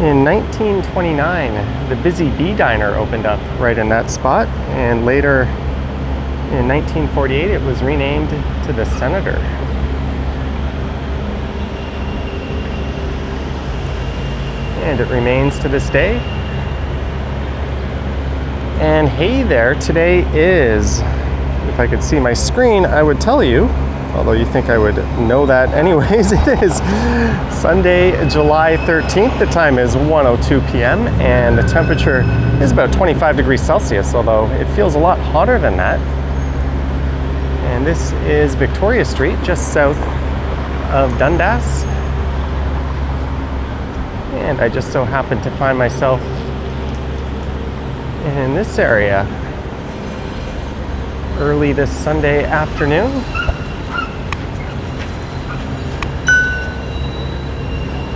In 1929, the Busy Bee Diner opened up right in that spot, and later in 1948 it was renamed to the Senator. And it remains to this day. And hey there, today is, if I could see my screen, I would tell you, although you think I would know that anyways, it is Sunday, July 13th. The time is 1:02 p.m. and the temperature is about 25 degrees Celsius, although it feels a lot hotter than that. And this is Victoria Street, just south of Dundas. And I just so happen to find myself in this area early this Sunday afternoon.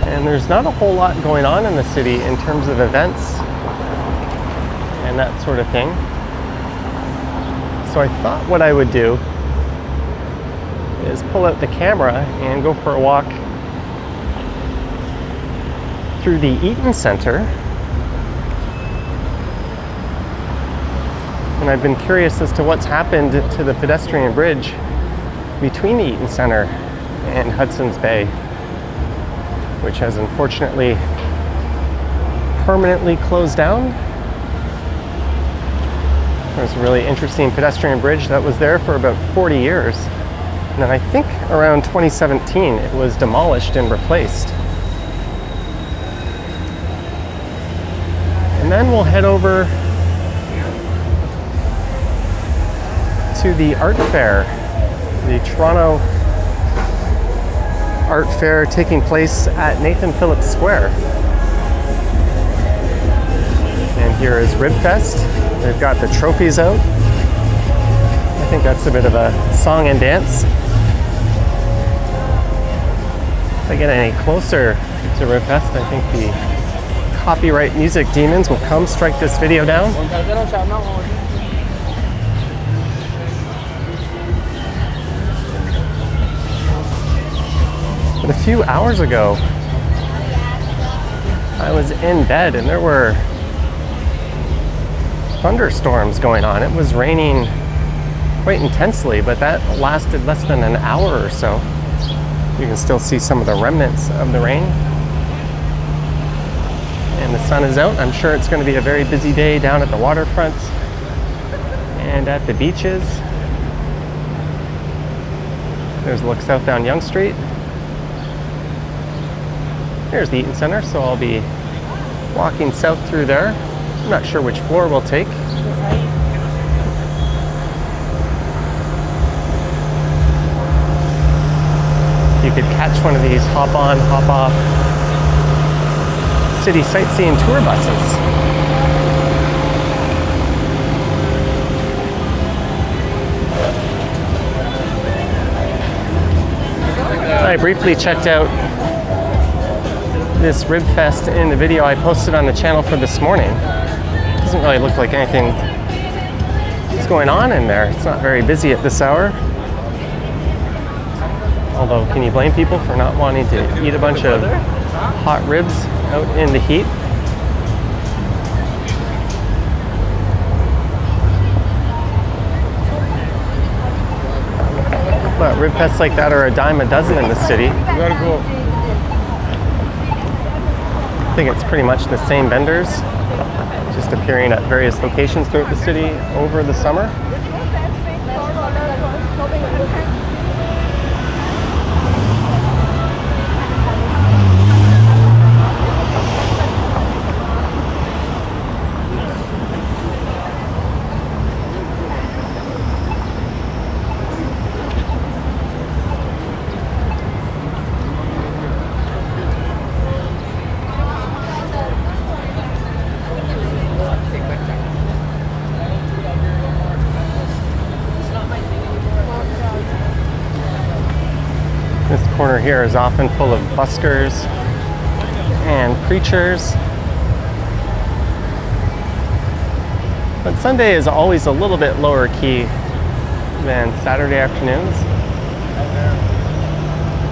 And there's not a whole lot going on in the city in terms of events and that sort of thing. So I thought what I would do is pull out the camera and go for a walk through the Eaton Centre. And I've been curious as to what's happened to the pedestrian bridge between the Eaton Centre and Hudson's Bay, which has unfortunately permanently closed down. There's a really interesting pedestrian bridge that was there for about 40 years. And then I think around 2017 it was demolished and replaced. And then we'll head over to the art fair, the Toronto Art Fair taking place at Nathan Phillips Square. And here is Ribfest. They've got the trophies out. I think that's a bit of a song and dance. If I get any closer to Ribfest, I think the copyright music demons will come strike this video down. But a few hours ago, I was in bed and there were thunderstorms going on. It was raining quite intensely, but that lasted less than an hour or so. You can still see some of the remnants of the rain. And the sun is out. I'm sure it's going to be a very busy day down at the waterfront and at the beaches. There's a look south down Yonge Street. Here's the Eaton Centre, so I'll be walking south through there. I'm not sure which floor we'll take. You could catch one of these hop-on, hop-off city sightseeing tour buses. I briefly checked out this Ribfest in the video I posted on the channel for this morning. It doesn't really look like anything is going on in there. It's not very busy at this hour. Although, can you blame people for not wanting to eat a bunch of hot ribs out in the heat? But Ribfests like that are a dime a dozen in the city. I think it's pretty much the same vendors, just appearing at various locations throughout the city over the summer. This corner here is often full of buskers and preachers. But Sunday is always a little bit lower key than Saturday afternoons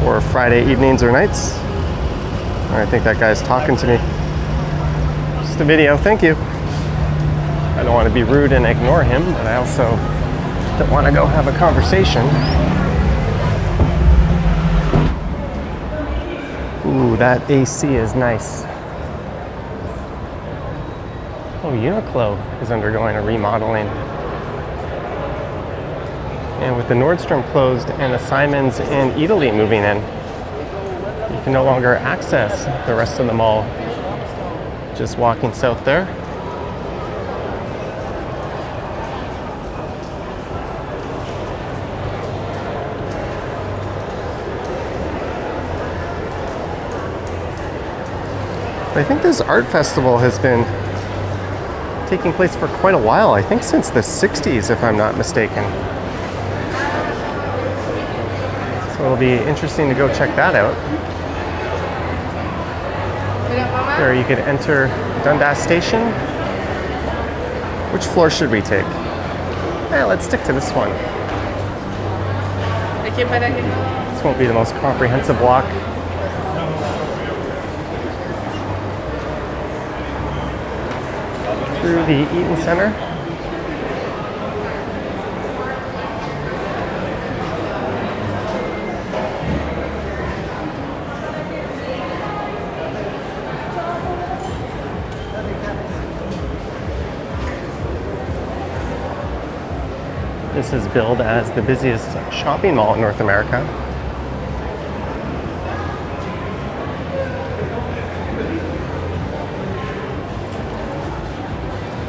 or Friday evenings or nights. I think that guy's talking to me. Just a video, thank you. I don't want to be rude and ignore him, but I also don't want to go have a conversation. Ooh, that AC is nice. Oh, Uniqlo is undergoing a remodeling. And with the Nordstrom closed and the Simons and Italy moving in, you can no longer access the rest of the mall. Just walking south there. I think this art festival has been taking place for quite a while. I think since the 60s, if I'm not mistaken. So it'll be interesting to go check that out. There you could enter Dundas Station. Which floor should we take? Let's stick to this one. This won't be the most comprehensive walk. Through the Eaton Centre. This is billed as the busiest shopping mall in North America.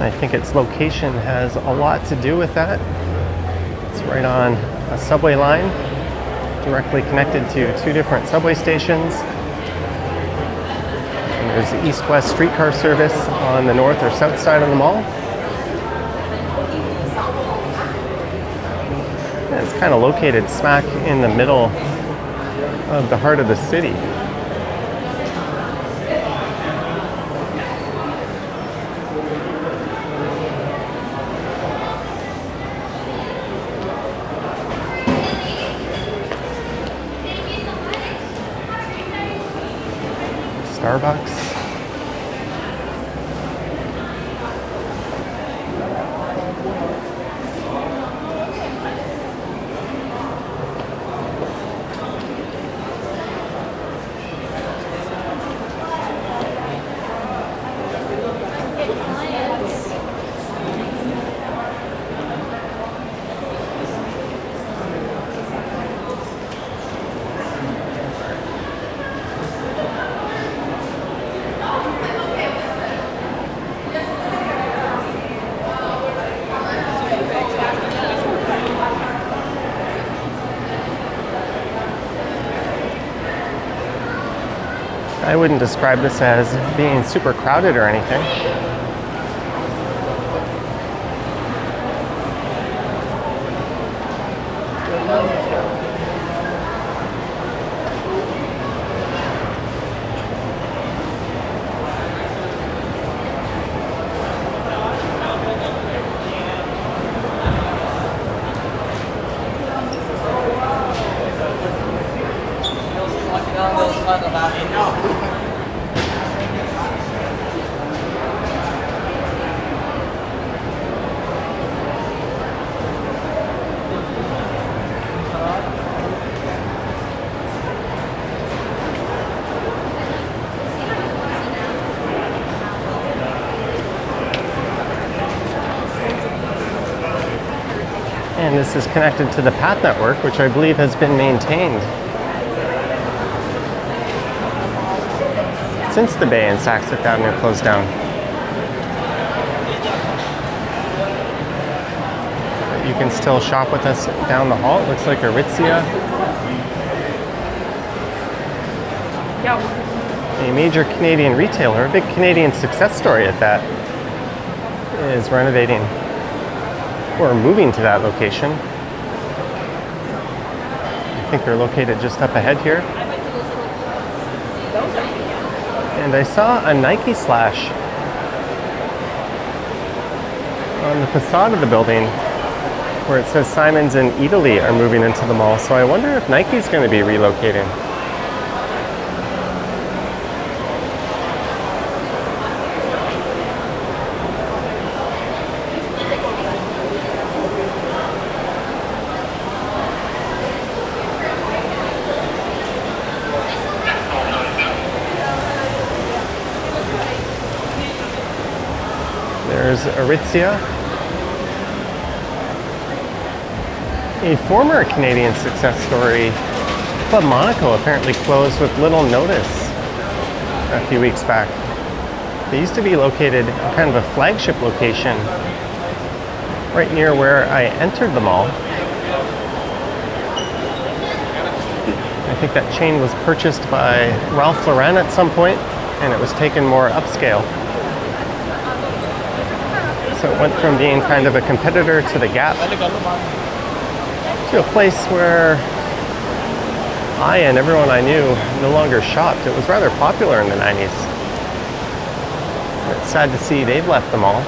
I think its location has a lot to do with that. It's right on a subway line, directly connected to two different subway stations. And there's east-west streetcar service on the north or south side of the mall. And it's kind of located smack in the middle of the heart of the city. Starbucks. I wouldn't describe this as being super crowded or anything. And this is connected to the path network, which I believe has been maintained since the Bay and Saks Fifth Avenue closed down. You can still shop with us down the hall. It looks like Aritzia. A major Canadian retailer, a big Canadian success story at that, is renovating or moving to that location. I think they're located just up ahead here. And I saw a Nike slash on the facade of the building where it says Simons and Italy are moving into the mall. So I wonder if Nike's going to be relocating. There's Aritzia. A former Canadian success story, Club Monaco, apparently closed with little notice a few weeks back. They used to be located in kind of a flagship location right near where I entered the mall. I think that chain was purchased by Ralph Lauren at some point, and it was taken more upscale. So it went from being kind of a competitor to the Gap to a place where I and everyone I knew no longer shopped. It was rather popular in the 90s. It's sad to see they've left the mall.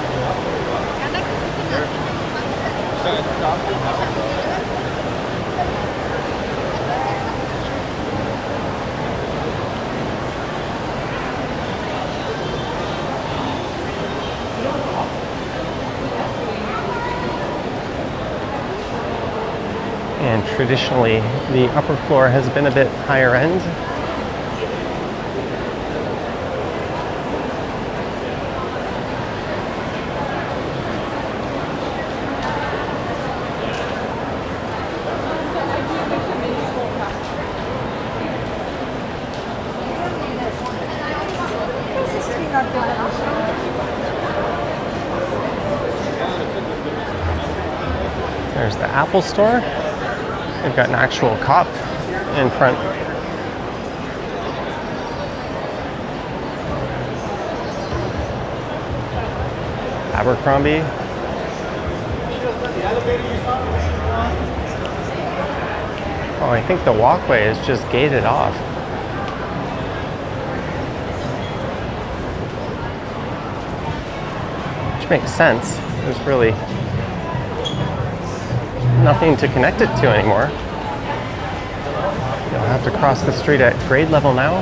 And traditionally, the upper floor has been a bit higher end. There's the Apple store. They've got an actual cop in front. Abercrombie. Oh, I think the walkway is just gated off. Which makes sense. There's really nothing to connect it to anymore. You'll have to cross the street at grade level now.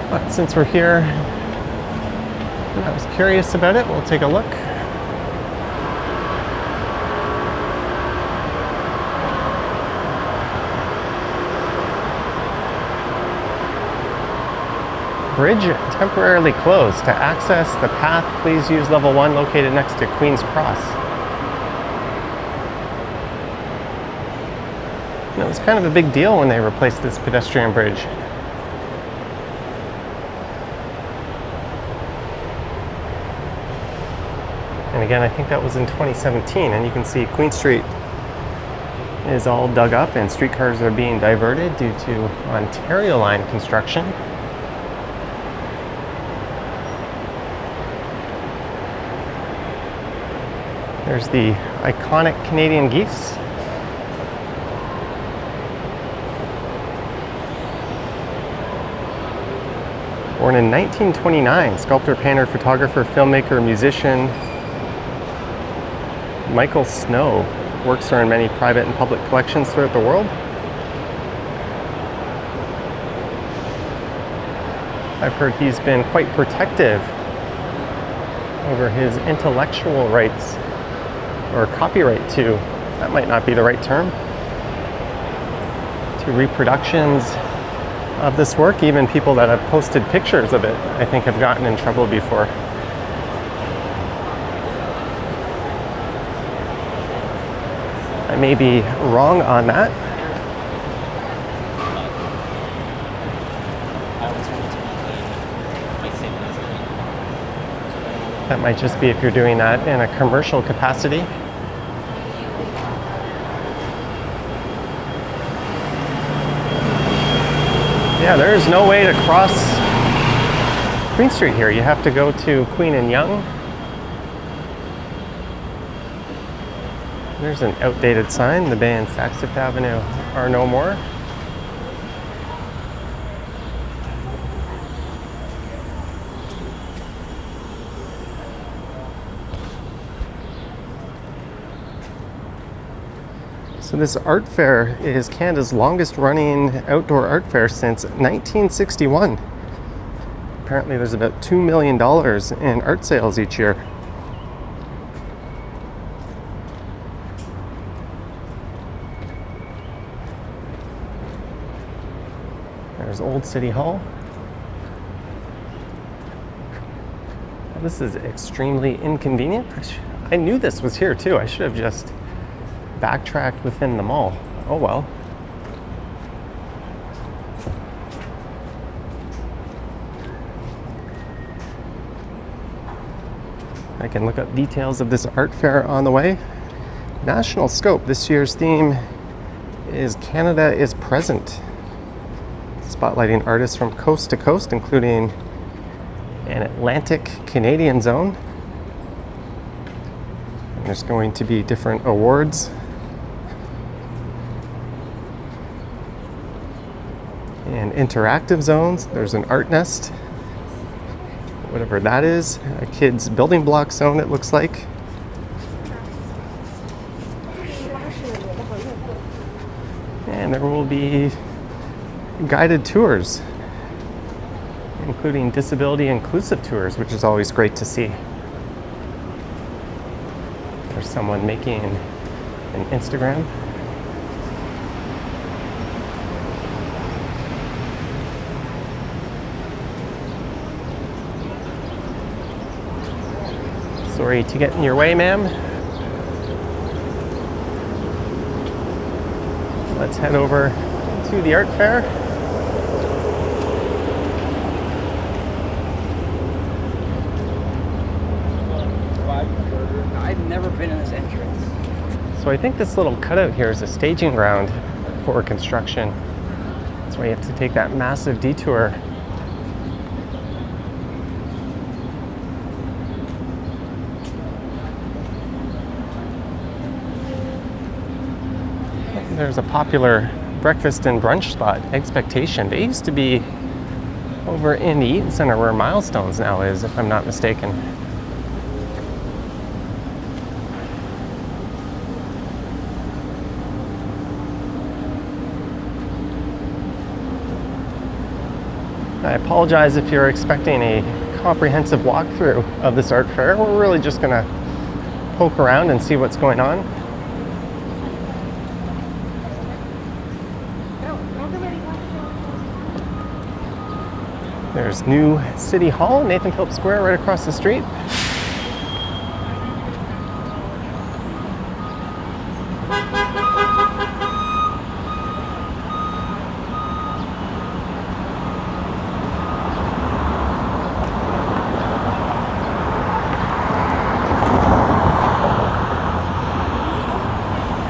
But since we're here, and I was curious about it, we'll take a look. Bridge temporarily closed. To access the path, please use level 1 located next to Queen's Cross. And it was kind of a big deal when they replaced this pedestrian bridge. And again, I think that was in 2017, and you can see Queen Street is all dug up and streetcars are being diverted due to Ontario Line construction. There's the iconic Canadian geese. Born in 1929, sculptor, painter, photographer, filmmaker, musician, Michael Snow. Works are in many private and public collections throughout the world. I've heard he's been quite protective over his intellectual rights, or copyright to, that might not be the right term, to reproductions of this work. Even people that have posted pictures of it, I think, have gotten in trouble before. I may be wrong on that. That might just be if you're doing that in a commercial capacity. Yeah, there is no way to cross Queen Street here. You have to go to Queen and Yonge. There's an outdated sign. The Bay and Saxford Avenue are no more. So this art fair is Canada's longest running outdoor art fair since 1961. Apparently there's about $2 million in art sales each year. There's Old City Hall. Well, this is extremely inconvenient. I knew this was here too. I should have just backtracked within the mall. Oh well. I can look up details of this art fair on the way. National scope. This year's theme is Canada is Present. Spotlighting artists from coast to coast, including an Atlantic Canadian zone. And there's going to be different awards. And interactive zones. There's an art nest, whatever that is. A kid's building block zone, it looks like. And there will be guided tours, including disability inclusive tours, which is always great to see. There's someone making an Instagram. Sorry to get in your way, ma'am. Let's head over to the art fair. I've never been in this entrance. So I think this little cutout here is a staging ground for construction. That's why you have to take that massive detour. There's a popular breakfast and brunch spot, Expectation. They used to be over in the Eaton Centre where Milestones now is, if I'm not mistaken. I apologize if you're expecting a comprehensive walkthrough of this art fair. We're really just gonna poke around and see what's going on. There's new City Hall, Nathan Phillips Square, right across the street.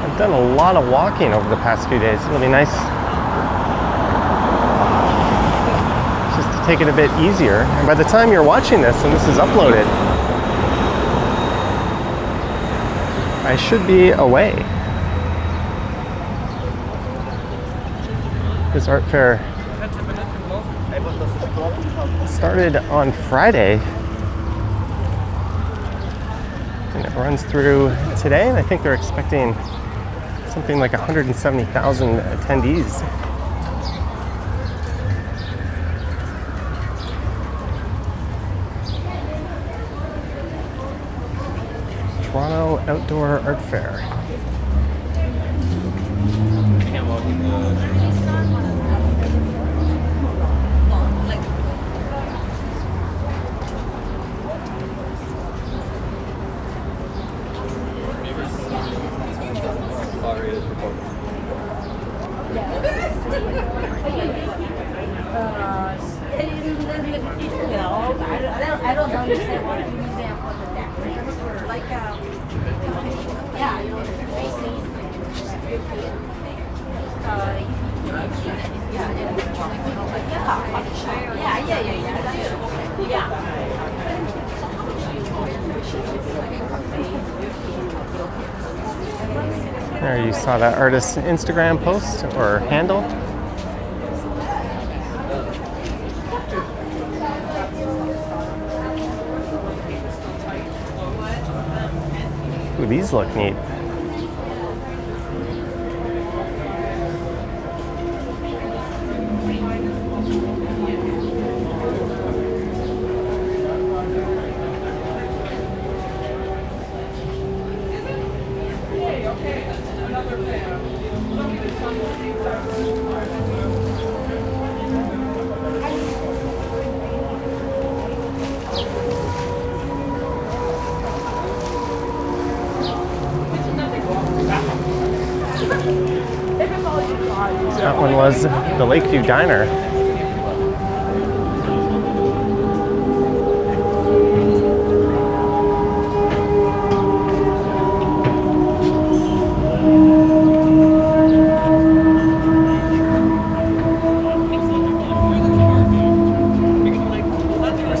I've done a lot of walking over the past few days. It'll be nice just to take it a bit easier. And by the time you're watching this and this is uploaded, I should be away. This art fair started on Friday and it runs through today, and I think they're expecting something like 170,000 attendees. Toronto Outdoor Art Fair. I don't understand what you use them for the deck. Like, yeah, you know, facing. There, you saw that artist's Instagram post or handle. Ooh, these look neat. That one was the Lakeview Diner.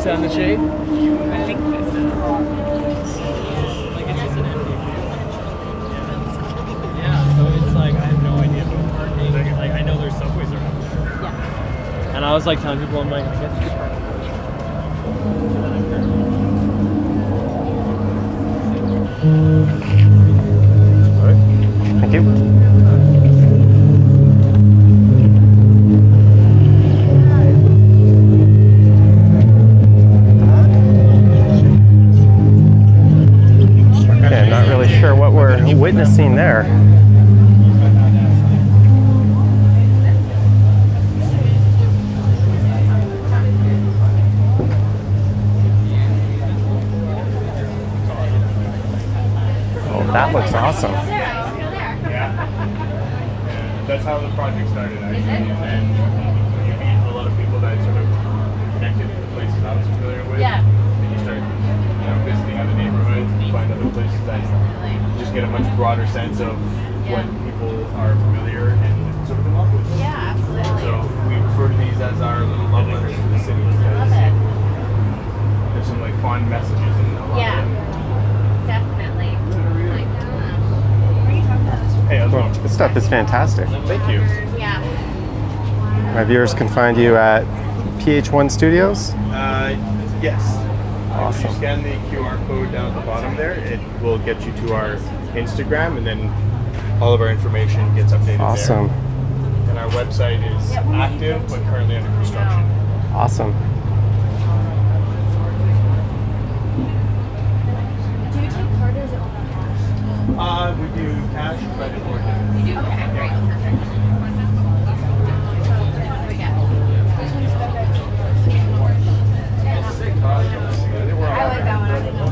On the shade? I think that's it. Like it's just an empty field. Yeah, so it's like I have no idea about parking. Like I know there's subways around there. Yeah. And I was like telling people, I'm like, I guess you could park. Thank you. Okay, I'm not really sure what we're witnessing there. Oh, that looks awesome. That's how the project started, actually. And then you meet a lot of people that sort of connected to the places I was familiar with. Yeah. And you start, visiting other neighborhoods and you find other places that you just get a much broader sense of what people are familiar and sort of in love with. Yeah, absolutely. So we refer to these as our little love letters to the city because there's some like fond messages in a lot of them. Definitely. Hey, how's it going? This stuff is fantastic. Thank you. Yeah. My viewers can find you at PH1 Studios. Yes. If Awesome. you scan the QR code down at the bottom there, it will get you to our Instagram, and then all of our information gets updated Awesome. there. And our website is active, but currently under construction. Awesome. Do you take card or is it all cash? We do cash, credit, or debit. You do? Okay, great. Perfect. Which one do we get? I like that one. I didn't know.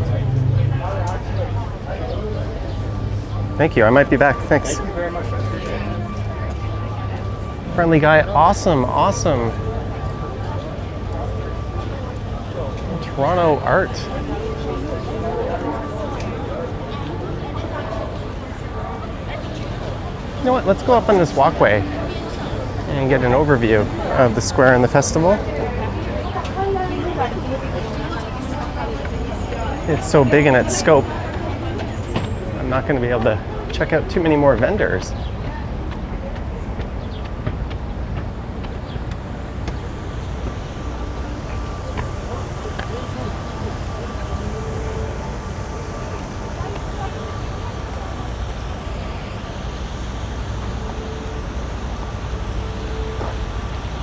Thank you. I might be back. Thanks. Thank you very much. I appreciate it. Friendly guy. Awesome. Awesome. Toronto art. You know what? Let's go up on this walkway and get an overview of the square and the festival. It's so big in its scope. I'm not going to be able to check out too many more vendors.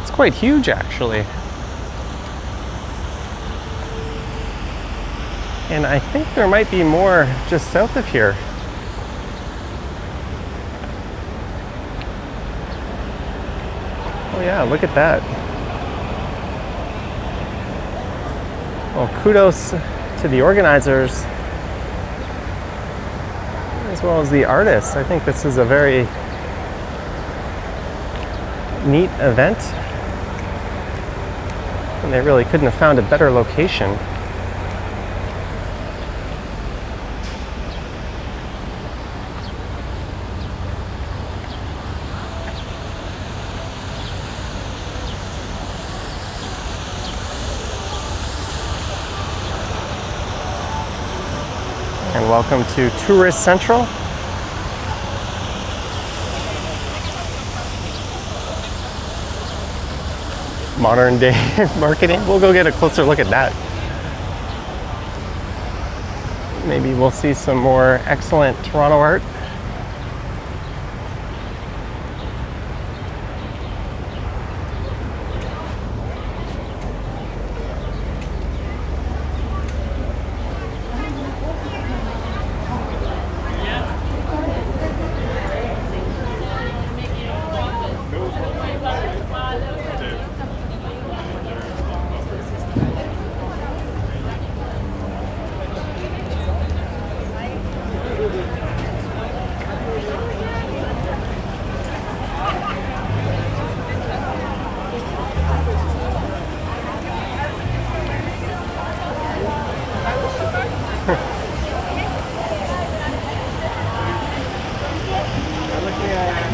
It's quite huge, actually. And I think there might be more just south of here. Oh yeah, look at that. Well, kudos to the organizers as well as the artists. I think this is a very neat event. And they really couldn't have found a better location. And welcome to Tourist Central. Modern day marketing. We'll go get a closer look at that. Maybe we'll see some more excellent Toronto art.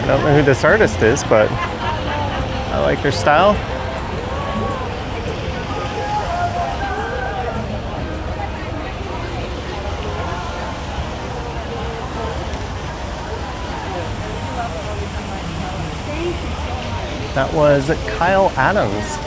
I don't know who this artist is, but I like their style. That was Kyle Adams.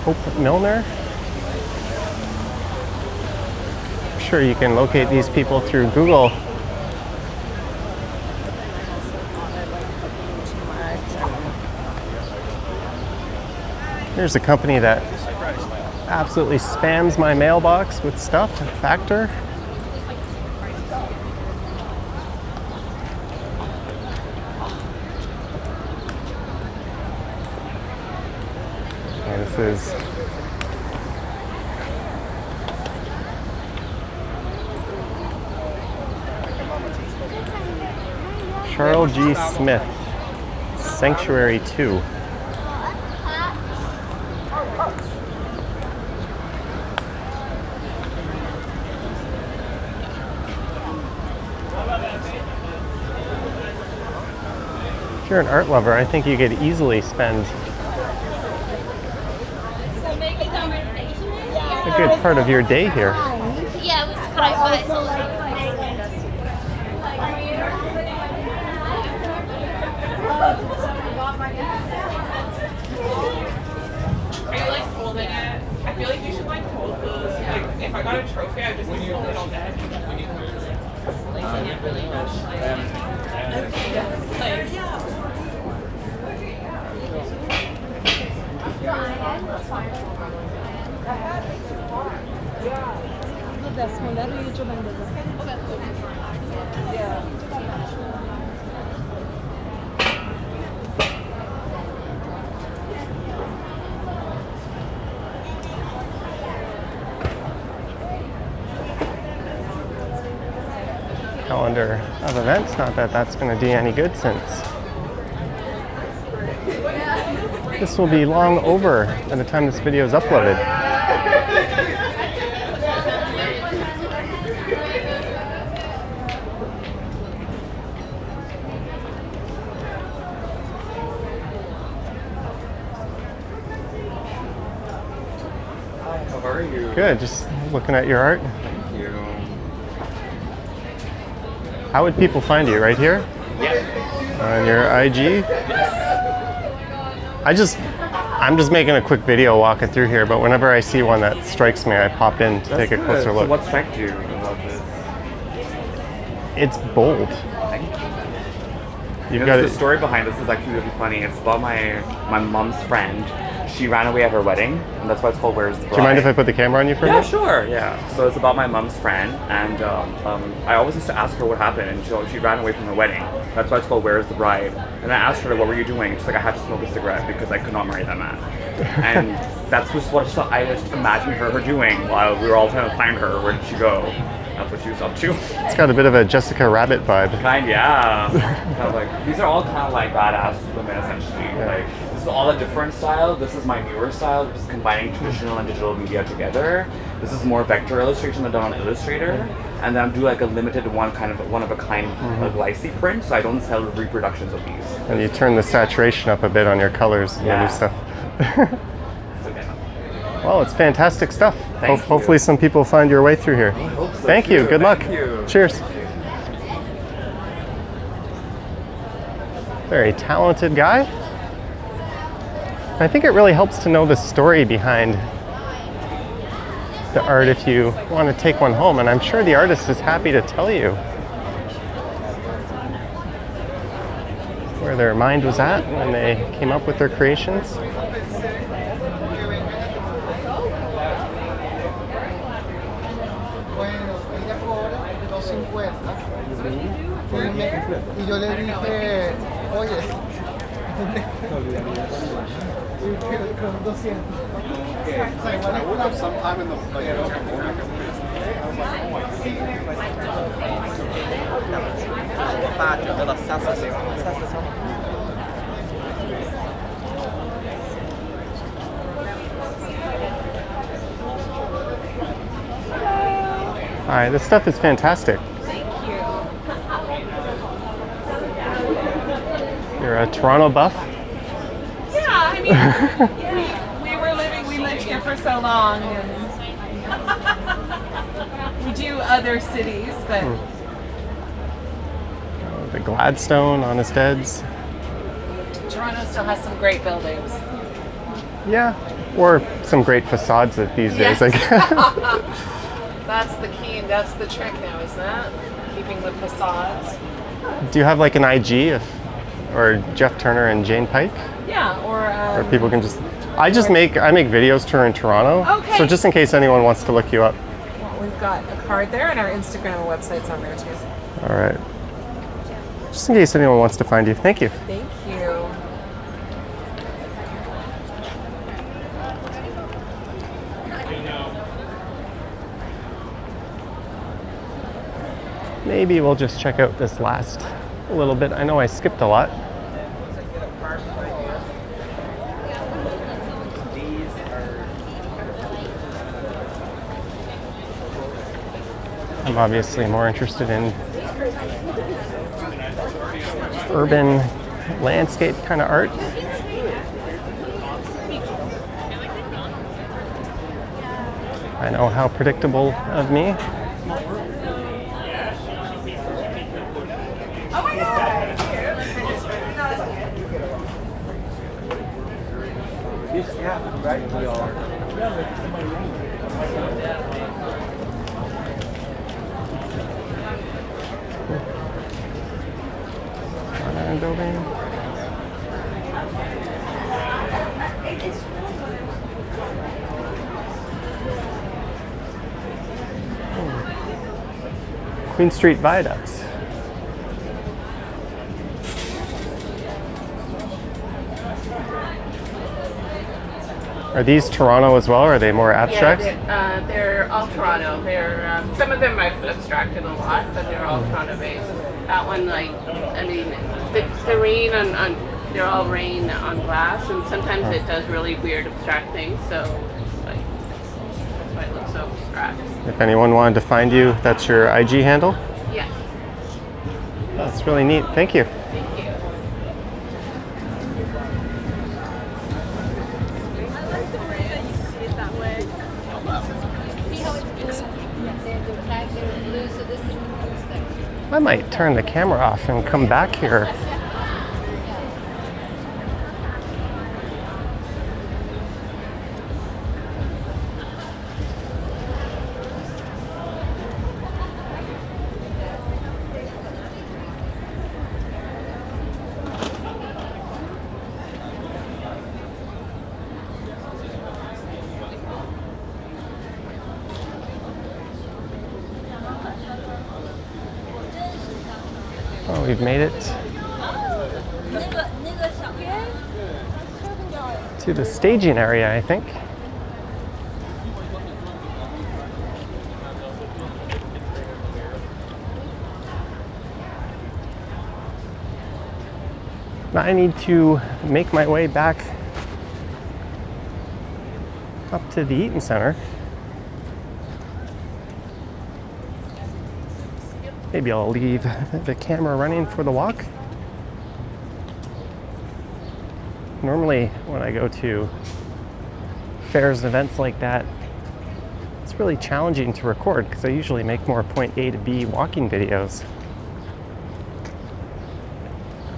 Hope Milner. I'm sure you can locate these people through Google. Here's a company that absolutely spams my mailbox with stuff, Factor. And this is Charles G. Smith, Sanctuary 2. If you're an art lover, I think you could easily spend a good part of your day here. Yeah, it was quite vital. Are you like holding it? I feel like you should like hold those. Like if I got a trophy, I'd just like hold it all day. Like really much. Calendar of events, not that that's going to do any good since this will be long over by the time this video is uploaded. How are you? Good, just looking at your art. Thank you. How would people find you? Right here? Yeah. On your IG? I'm just making a quick video walking through here, but whenever I see one that strikes me, I pop in to take a closer So look. what struck you about this? It's bold. Thank you. You've You got know, it. the story behind this is actually really funny. It's about my mom's friend. She ran away at her wedding, and that's why it's called Where's the Bride. Do you mind if I put the camera on you for a Yeah, minute? sure, yeah. So it's about my mom's friend, and I always used to ask her what happened, and she ran away from her wedding. That's why it's called Where's the Bride. And I asked her, what were you doing? And she's like, I had to smoke a cigarette because I could not marry that man. And that's just what I just imagined her doing while we were all trying to find her. Where did she go? That's what she was up to. It's got a bit of a Jessica Rabbit vibe. Yeah. Kind of like, these are all kind of like badass women, essentially. Like, this is all a different style. This is my newer style, which is combining traditional and digital media together. This is more vector illustration than done on Illustrator. And then I do like a limited one of a kind like lycée print, so I don't sell reproductions of these. And you turn the saturation up a bit on your colors and Yeah. new stuff. It's okay. Well, it's fantastic stuff. Thank you. Hopefully some people find your way through here. hope so Thank you. too. Good luck. Thank you. Cheers. Very talented guy. I think it really helps to know the story behind the art if you want to take one home, and I'm sure the artist is happy to tell you where their mind was at when they came up with their creations. Y yo le dije, oye, con 200. I woke up sometime in the 大整个的三四层。All right, this stuff is fantastic. Thank you. You're a Toronto buff? Yeah, I mean, we lived here for so long, and we do other cities, but The Gladstone, Honest Ed's. Toronto still has some great buildings. Yeah, or some great facades these days, I guess. That's the key, and that's the trick now, isn't it? Keeping the facades. Do you have like an IG or Jeff Turner and Jane Pike? Yeah, Or people can just... I make videos tour in Toronto. Okay. So just in case anyone wants to look you up. well, we've got a card there, and our Instagram and website's on there too. All right. Just in case anyone wants to find you. Thank you. Thank you. Maybe we'll just check out this last little bit. I know I skipped a lot. I'm obviously more interested in urban landscape kind of art. I know how predictable of me. Oh my God! Building. Queen Street Viaducts. Are these Toronto as well, or are they more abstract? Yeah, they're all Toronto. They're some of them I've abstracted a lot, but they're all Toronto based. That one, like, I mean, the rain on they're all rain on glass, and sometimes it does really weird abstract things. So it's like that's why it looks so abstract. If anyone wanted to find you, that's your IG handle? Yeah. That's really neat. Thank you. Thank you. I might turn the camera off and come back here. Oh, we've made it to the staging area, I think. Now I need to make my way back up to the Eaton Centre. Maybe I'll leave the camera running for the walk. Normally, when I go to fairs and events like that, it's really challenging to record because I usually make more point A to B walking videos.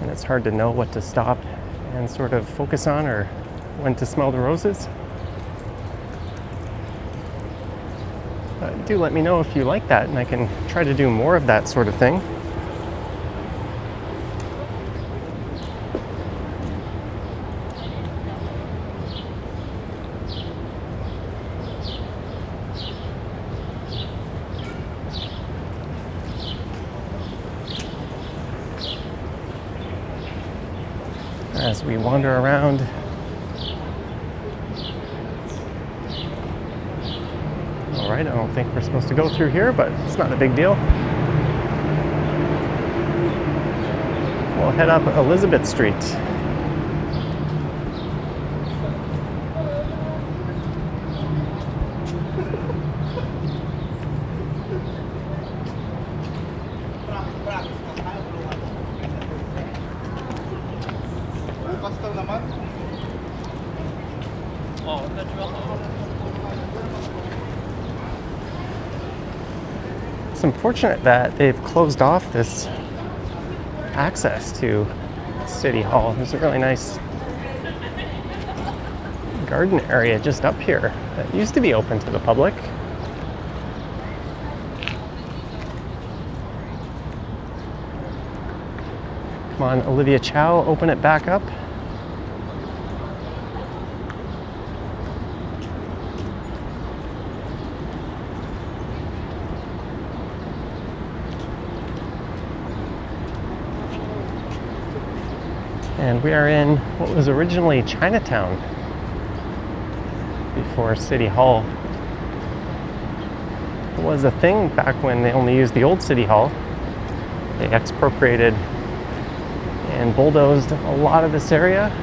And it's hard to know what to stop and sort of focus on or when to smell the roses. Do let me know if you like that, and I can try to do more of that sort of thing. As we wander around Alright, I don't think we're supposed to go through here, but it's not a big deal. we'll head up Elizabeth Street. It's unfortunate that they've closed off this access to City Hall. There's a really nice garden area just up here that used to be open to the public. Come on, Olivia Chow, open it back up. And we are in what was originally Chinatown before City Hall. It was a thing back when they only used the old City Hall. They expropriated and bulldozed a lot of this area.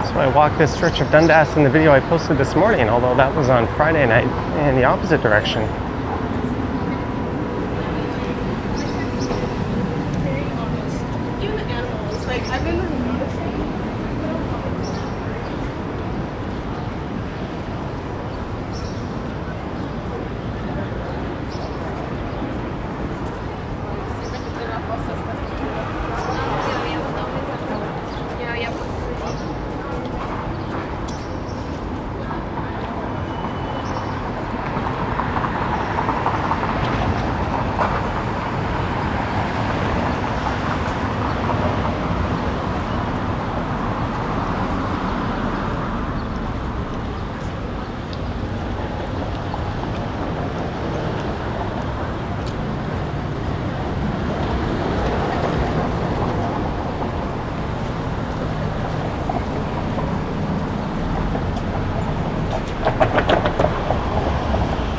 So I walked this stretch of Dundas in the video I posted this morning, although that was on Friday night in the opposite direction. Even the animals, like I've been noticing.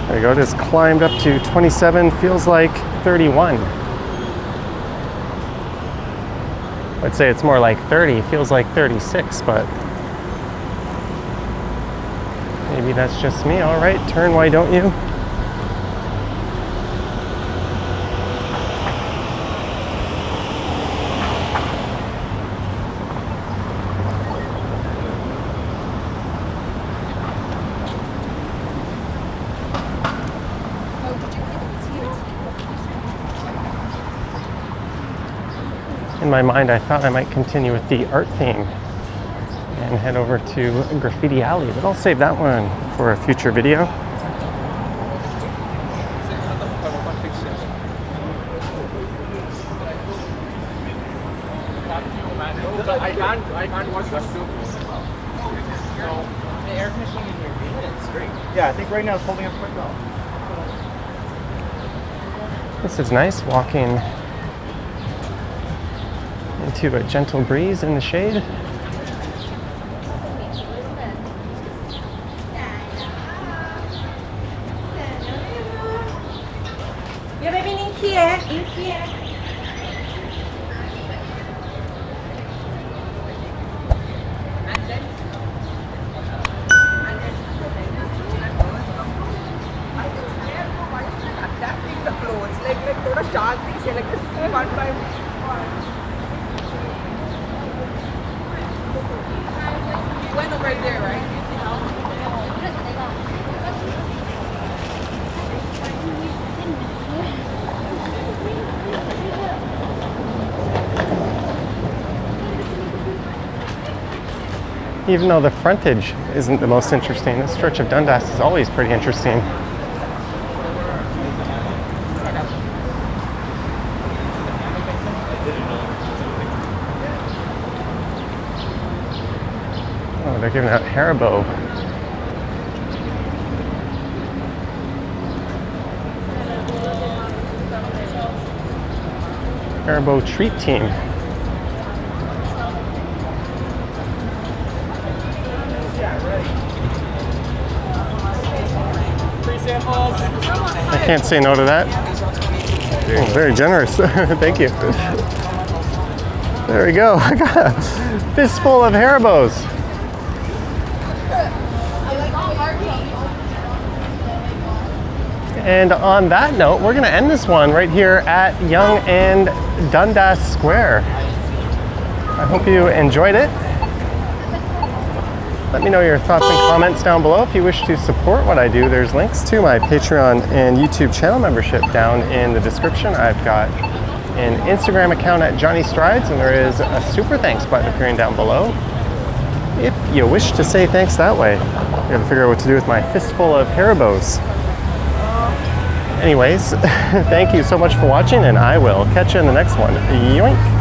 There you go, just climbed up to 27, feels like 31. I'd say it's more like 30, feels like 36, but maybe that's just me. All right, turn, why don't you? In my mind, I thought I might continue with the art theme and head over to Graffiti Alley, but I'll save that one for a future video. I can't watch this too. So, the air conditioning in here, it's great. Yeah, I think right now it's holding up quite well. This is nice, walking into a gentle breeze in the shade. Yeah, baby, in here, in here. Adapting the clothes, like थोड़ा शांति से, like this one by one. Even though the frontage isn't the most interesting, this stretch of Dundas is always pretty interesting. Oh, they're giving out Haribo. Haribo Treat Team. I can't say no to that. Oh, very generous. Thank you. There we go. I got a fistful of Haribos. And on that note, we're going to end this one right here at Yonge and Dundas Square. I hope you enjoyed it. Let me know your thoughts and comments down below. If you wish to support what I do, there's links to my Patreon and YouTube channel membership down in the description. I've got an Instagram account at Johnny Strides, and there is a super thanks button appearing down below if you wish to say thanks that way. I gotta figure out what to do with my fistful of Haribos. Anyways, thank you so much for watching, and I will catch you in the next one. Yoink!